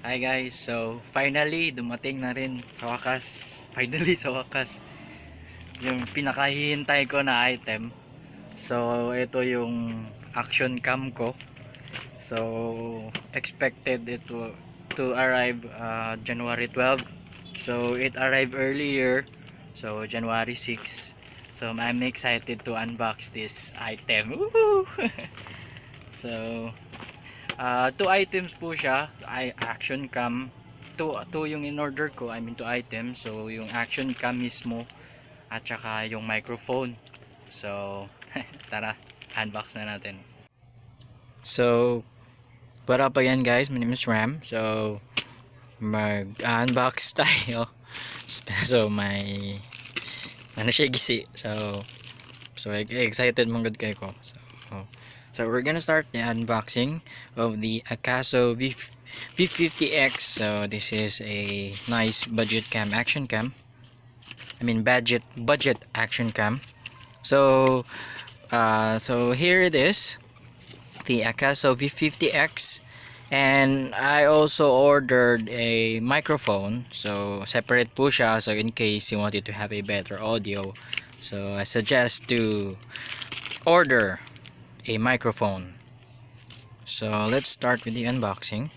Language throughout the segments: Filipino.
Hi guys, so finally dumating na rin sa wakas. Finally sa wakas yung pinakahihintay ko na item. So ito yung action cam ko. So expected it to arrive January 12. So it arrived earlier. So January 6. So I'm excited to unbox this item. Woohoo! So two items po siya, action cam. Two yung in order ko, I mean two items. So yung action cam mismo at saka yung microphone. So tara, unbox na natin. So what up again guys, my name is Ram. So mag-unbox tayo. So may ano siya gisi. So excited mong good kayo ko. So we're gonna start the unboxing of the Akaso V50X. So this is a nice budget cam, action cam. I mean budget action cam. So here it is, the Akaso V50X, and I also ordered a microphone. So separate po siya, so in case you wanted to have a better audio. So I suggest to order a microphone. So let's start with the unboxing.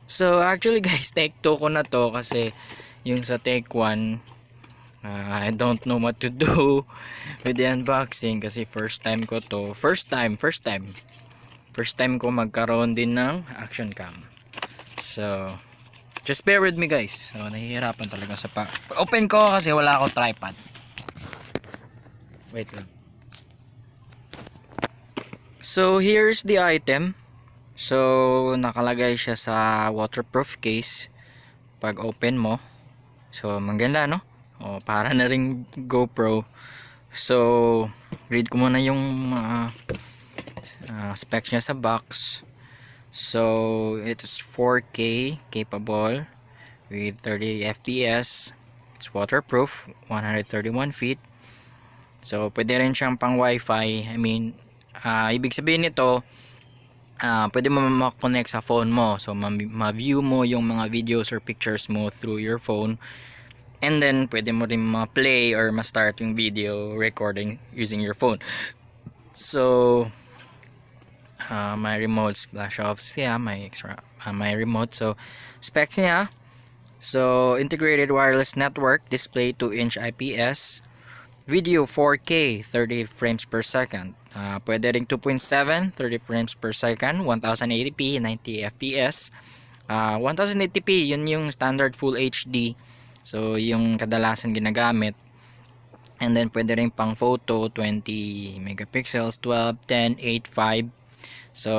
So actually guys, take 2 ko na to kasi yung sa take 1 I don't know what to do with the unboxing kasi first time ko to. First time ko magkaroon din ng action cam. So just bear with me guys. So nahihirapan talaga sa open ko kasi wala akong tripod. Wait lang. So here's the item. So nakalagay siya sa waterproof case pag open mo. So maganda no? O para na ring GoPro. So read ko muna yung specs niya sa box. So it is 4K capable with 30 FPS. It's waterproof, 131 feet. So pwede rin siyang pang Wi-Fi. I mean, ibig sabihin nito, pwede mo ma-connect sa phone mo. So ma-view mo yung mga videos or pictures mo through your phone. And then pwede mo rin ma-play or ma-start yung video recording using your phone. So my remote flash off siya, my remote. So specs niya, so integrated wireless network, display 2-inch IPS, video 4K 30 frames per second, pwede ring 2.7 30 frames per second, 1080p 90 fps. 1080p yun yung standard full HD, so yung kadalasan ginagamit. And then pwede rin pang photo 20 megapixels, 12, 10, 8, 5. So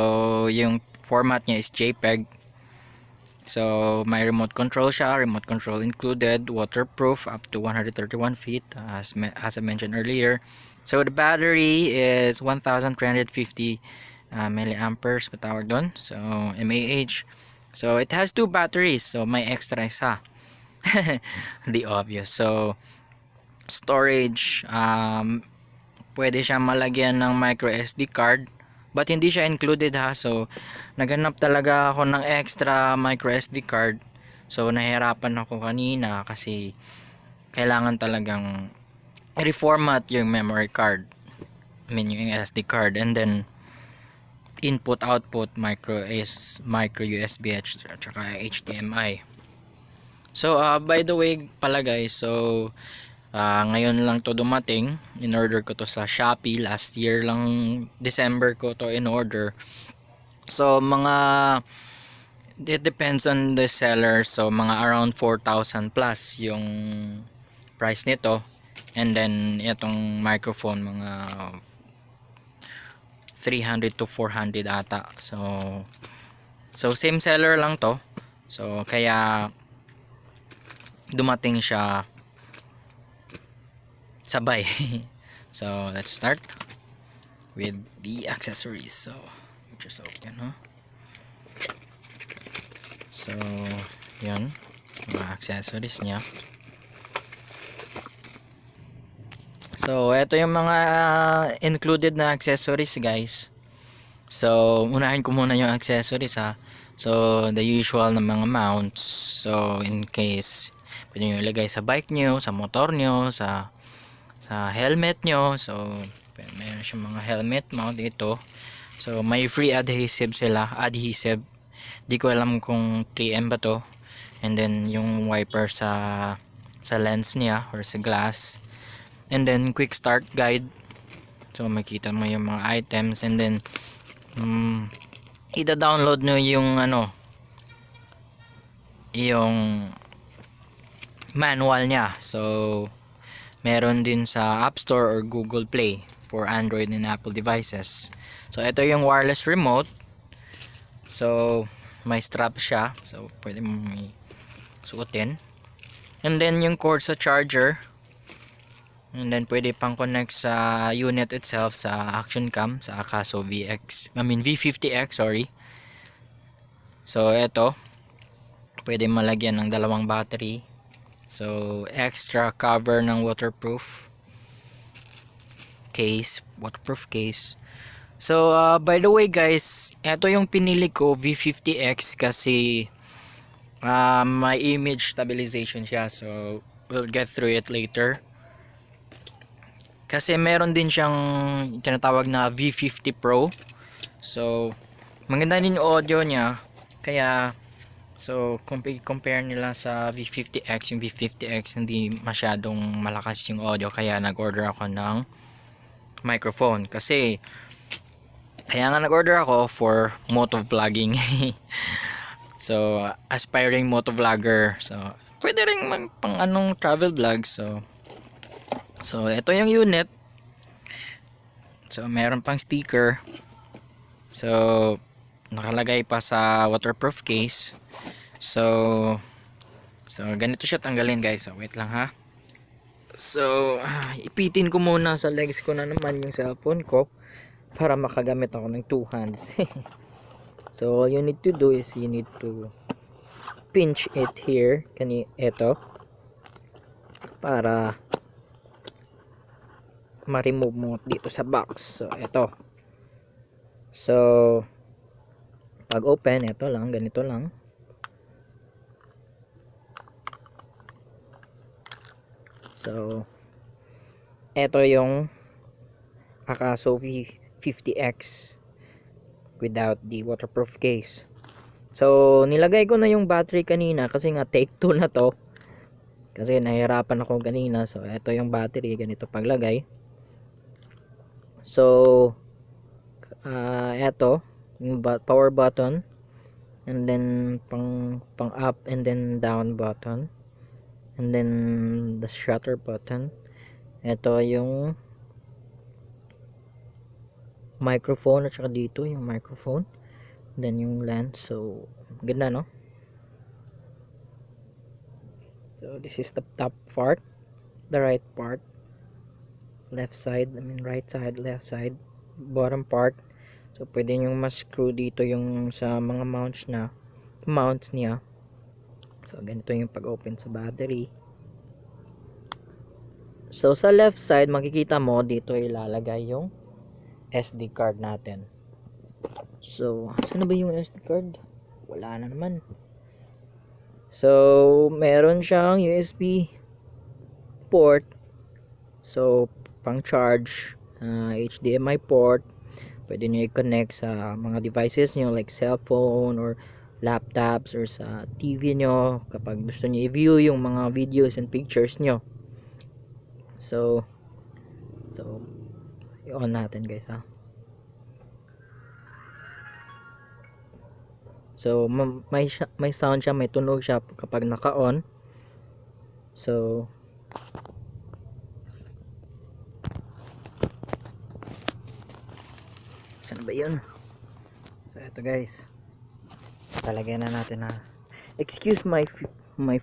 yung format niya is JPEG. So may remote control siya, remote control included, waterproof up to 131 feet as I mentioned earlier. So the battery is 1350 milliamperes per hour doon. So mAh. So it has 2 batteries, so may extra isa. The obvious. So storage, pwede siya malagyan ng micro SD card. But hindi siya included ha. So naghanap talaga ako ng extra micro SD card. So nahihirapan ako kanina kasi kailangan talagang reformat yung memory card. I mean yung SD card, and then input output micro USB at saka HDMI. So by the way pala guys, so ngayon lang to dumating. In order ko to sa Shopee. Last year lang December ko to in order. So it depends on the seller. So mga around 4,000 plus yung price nito. And then itong microphone mga 300 to 400 ata. So same seller lang to. So kaya dumating siya sabay. So let's start with the accessories. So just open, huh? So yan, mga accessories niya. So ito yung mga included na accessories guys. So unahin ko muna yung accessories ha. So, the usual na mga mounts. So, in case pwede nyo ilagay sa bike nyo, sa motor nyo, sa helmet nyo. So, meron siyang mga helmet mount dito. So, may free adhesive sila. Adhesive. Di ko alam kung 3M ba to. And then, yung wiper sa lens niya or sa glass. And then, quick start guide. So, makita mo yung mga items. And then, ida-download nyo yung yung manual niya. So, meron din sa App Store or Google Play for Android and Apple devices. So, ito yung wireless remote. So, may strap siya. So, pwede mo may suotin. And then, yung cord sa charger. And then, pwede pang connect sa unit itself sa action cam, sa Akaso V50X, sorry. So, ito. Pwede malagyan ng dalawang battery. So, extra cover ng waterproof case. So, by the way guys, ito yung pinili ko, V50X, kasi may image stabilization siya. So, we'll get through it later. Kasi meron din siyang tinatawag na V50 Pro. So, maganda din yung audio niya. Kaya, so, compare nila sa V50X. Yung V50X hindi masyadong malakas yung audio. Kaya nag-order ako ng microphone. Kaya nga nag-order ako for motovlogging. So, aspiring motovlogger. So, pwede rin pang travel vlog. So, ito yung unit. So, meron pang sticker. So, nakalagay pa sa waterproof case. So ganito siya tanggalin guys. So, wait lang ha. So, ipitin ko muna sa legs ko na naman yung cellphone ko para makagamit ako ng 2 hands. So, all you need to do is you need to pinch it here. Ito. Para ma-remove mo dito sa box. So, ito. So, pag open, ito lang, ganito lang. So, ito yung Akaso V50X without the waterproof case. So, nilagay ko na yung battery kanina kasi nga take 2 na to. Kasi nahirapan ako kanina. So, ito yung battery, ganito paglagay. So, ito yung power button, and then pang up and then down button, and then the shutter button. Ito yung microphone, at saka dito yung microphone, then yung lens. So, ganda, no? So, this is the top part, the right part, right side, left side, bottom part. So, pwede nyo mas-screw dito yung sa mga mounts niya. So, ganito yung pag-open sa battery. So, sa left side, makikita mo dito ilalagay yung SD card natin. So, saan na ba yung SD card? Wala na naman. So, meron siyang USB port. So, pang charge, HDMI port. Pwede nyo i-connect sa mga devices nyo like cellphone or laptops or sa TV nyo kapag gusto nyo i-view yung mga videos and pictures nyo. So i-on natin guys ha. So may sound siya, may tunog siya kapag naka-on. So saan ba yun? So ito guys, talagyan na natin na, excuse my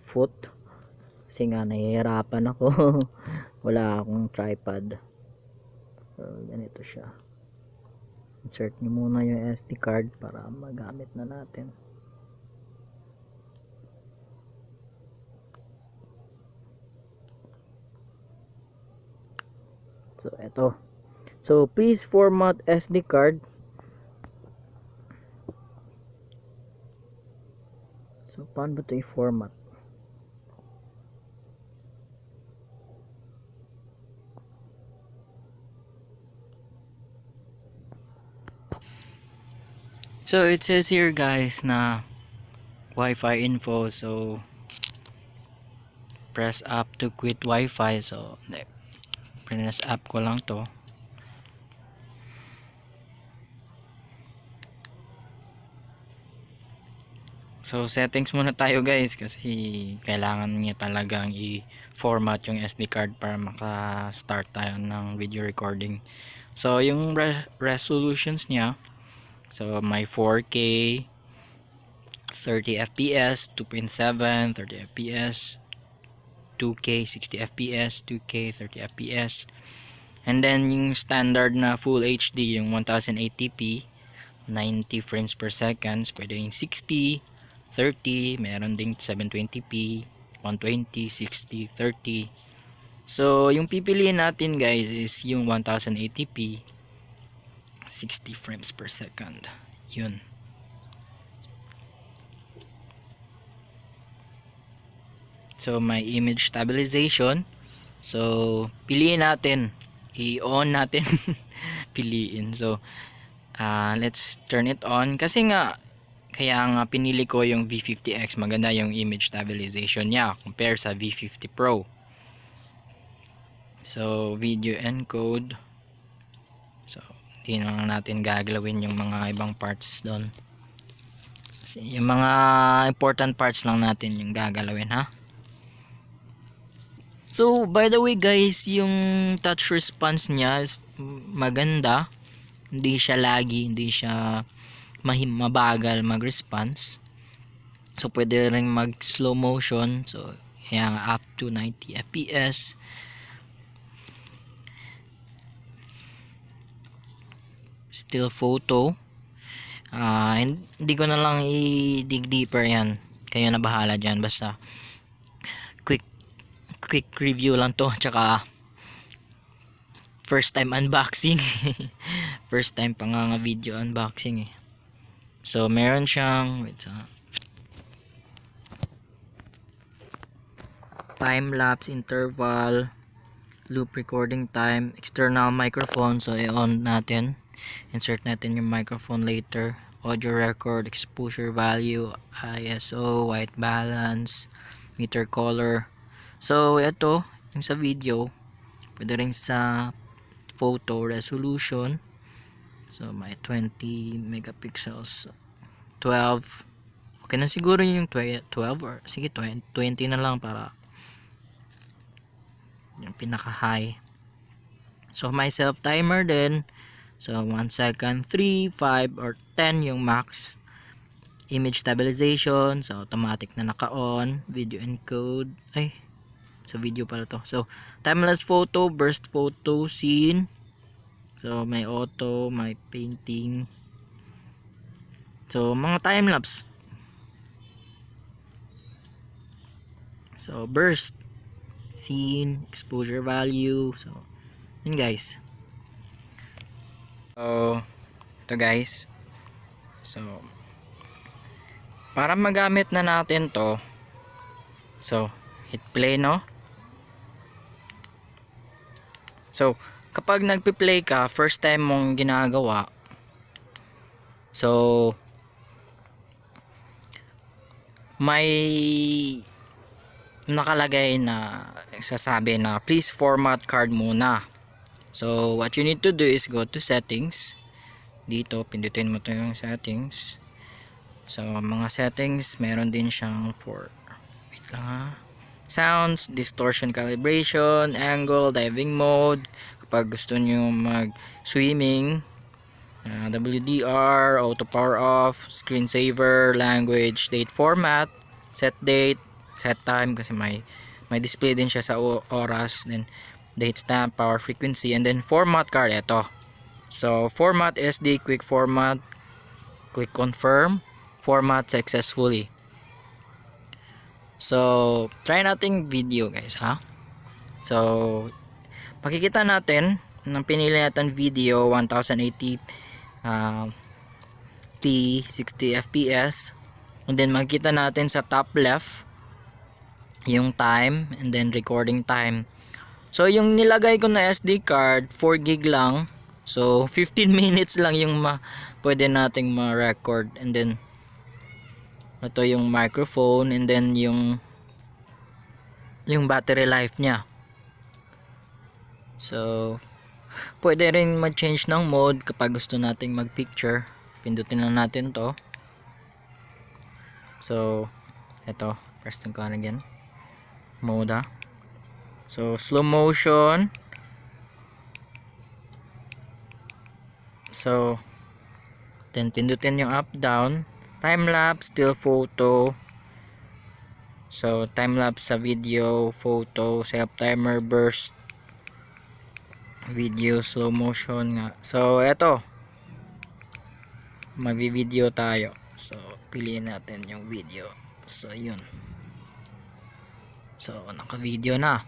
foot kasi nga nahihirapan ako. Wala akong tripod. So ganito siya. Insert nyo muna yung SD card para magamit na natin. So ito. So, please format SD card. So paano ba ito i-format? So it says here guys na Wi-Fi info, so press up to quit Wi-Fi. So press up ko lang to. So settings muna tayo guys, kasi kailangan niya talagang i-format yung SD card para maka-start tayo ng video recording. So yung resolutions niya, so may 4K, 30 fps, 2.7, 30 fps, 2K 60 fps, 2K 30 fps, and then yung standard na full HD yung 1080p 90 frames per second, pwede yung 60, 30, meron ding 720p, 120, 60, 30. So yung pipiliin natin guys is yung 1080p 60 frames per second, yun. So may image stabilization, so piliin natin, i-on natin piliin. So let's turn it on, kasi nga kaya nga pinili ko yung V50X, maganda yung image stabilization niya compare sa V50 Pro. So video encode, so hindi na lang natin gagalawin yung mga ibang parts doon, kasi yung mga important parts lang natin yung gagalawin, ha. So by the way guys, yung touch response niya is maganda, hindi siya laggy, hindi siya mabagal mag-response. So pwede rin mag slow motion, so yan, up to 90 fps. Still photo, hindi ko na lang i-dig deeper yan, kayo na bahala dyan, basta quick review lang to, tsaka first time unboxing first time pa nga video unboxing eh. So meron siyang time lapse, interval, loop recording time, external microphone, so i-on natin, insert natin yung microphone later, audio record, exposure value, ISO, white balance, meter color. So ito yung sa video, pwede rin sa photo resolution, so may 20 megapixels, 12, okay na siguro yung 12, or sige 20 na lang para yung pinaka high. So may self timer din, so 1 second, 3, 5 or 10 yung max. Image stabilization, so automatic na naka-on. Video encode, so video pala to. So timelapse photo, burst photo, scene, so may auto, may painting, so mga timelapse, so burst, scene, exposure value. So yun guys. So ito guys, so para magamit na natin to, so hit play, no. So kapag nagpi-play ka, first time mong ginagawa, so may nakalagay na sasabi na please format card muna. So what you need to do is go to settings. Dito pindutin mo to yung settings. So mga settings, meron din siyang wait lang ha, sounds, distortion calibration, angle, diving mode kapag gusto nyo mag swimming, WDR, auto power off, screensaver, language, date format, set date, set time kasi may display din siya sa oras, then date stamp, power frequency, and then format card. Ito, so format SD, quick format, click confirm, format successfully. So try nating video guys, ha. So makikita natin ng pinili natin video 1080 p 60 fps, And then makikita natin sa top left yung time and then recording time. So yung nilagay ko na SD card 4 gig lang. So 15 minutes lang yung pwede nating ma-record. And then ito yung microphone and then yung battery life niya. So pwede rin mag-change ng mode kapag gusto nating mag-picture. Pindutin lang natin to. So ito, press ko again. Mode So slow motion. So then pindutin yung up down. Time lapse, still photo. So time lapse sa video, photo, set up timer, burst, video, slow motion nga. So eto, magvi-video tayo. So piliin natin yung video. So yun. So naka-video na.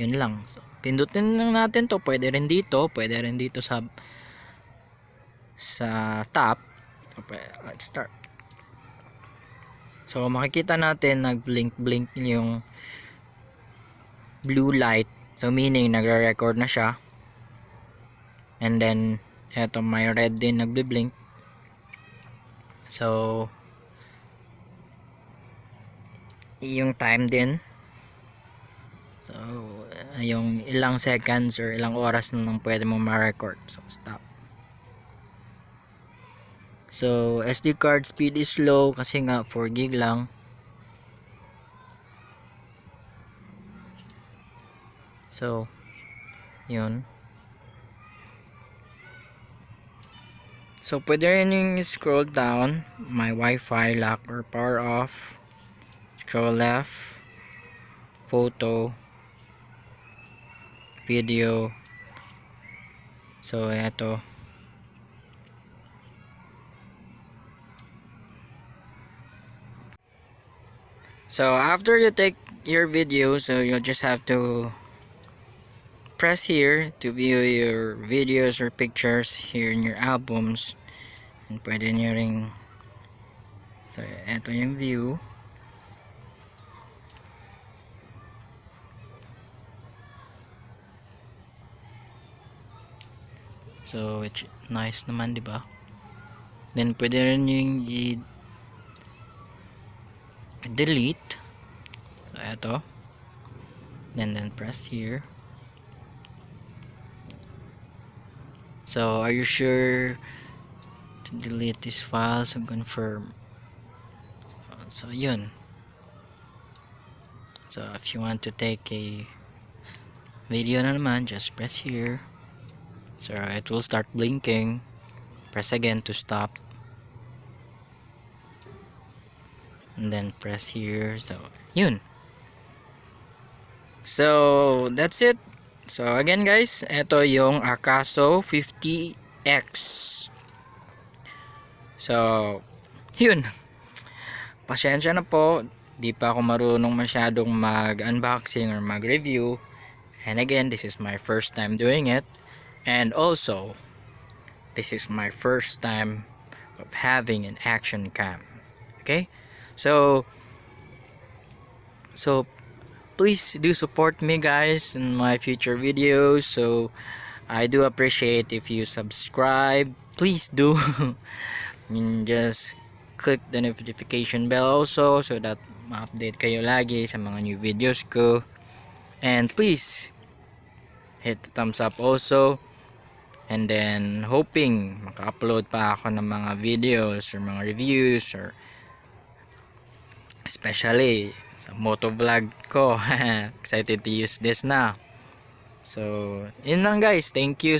Yun lang. So pindutin lang natin to. Pwede rin dito sa top. Okay, let's start. So makikita natin nag-blink yung blue light. So meaning nagre-record na siya. And then eto may red din nagbi-blink. So yung time din. So yung ilang seconds or ilang oras na lang pwede mo ma-record. So stop. So SD card speed is low kasi nga 4 gig lang. So yun. So pwede rin yung scroll down, my Wi-Fi, lock or power off, scroll left, photo, video. So eto. So after you take your video, so you'll just have to press here to view your videos or pictures here in your albums. And pwede nyo ring, so eto yung view. So it's nice naman, diba? Then pwede rin yung delete. So eto. Then press here. So are you sure to delete this file? So confirm. So yun. So if you want to take a video na naman, just press here. So it will start blinking. Press again to stop. And then press here. So yun. So that's it. So again guys, ito yung Akaso 50X. So yun. Pasensya na po, di pa ako marunong masyadong mag-unboxing or mag-review. And again, this is my first time doing it. And also, this is my first time of having an action cam. Okay? So please do support me guys in my future videos. So I do appreciate if you subscribe. Please do. And just click the notification bell also so that ma-update kayo lagi sa mga new videos ko. And please hit the thumbs up also. And then hoping maka-upload pa ako ng mga videos or mga reviews or especially sa moto vlog ko. Excited to use this na. So yun lang guys. Thank you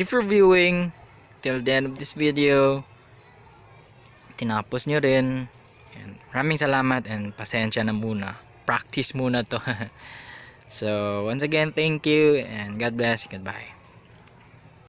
for viewing till the end of this video. Tinapos nyo rin. And maraming salamat and pasensya na muna. Practice muna to. So once again, thank you and God bless. Goodbye.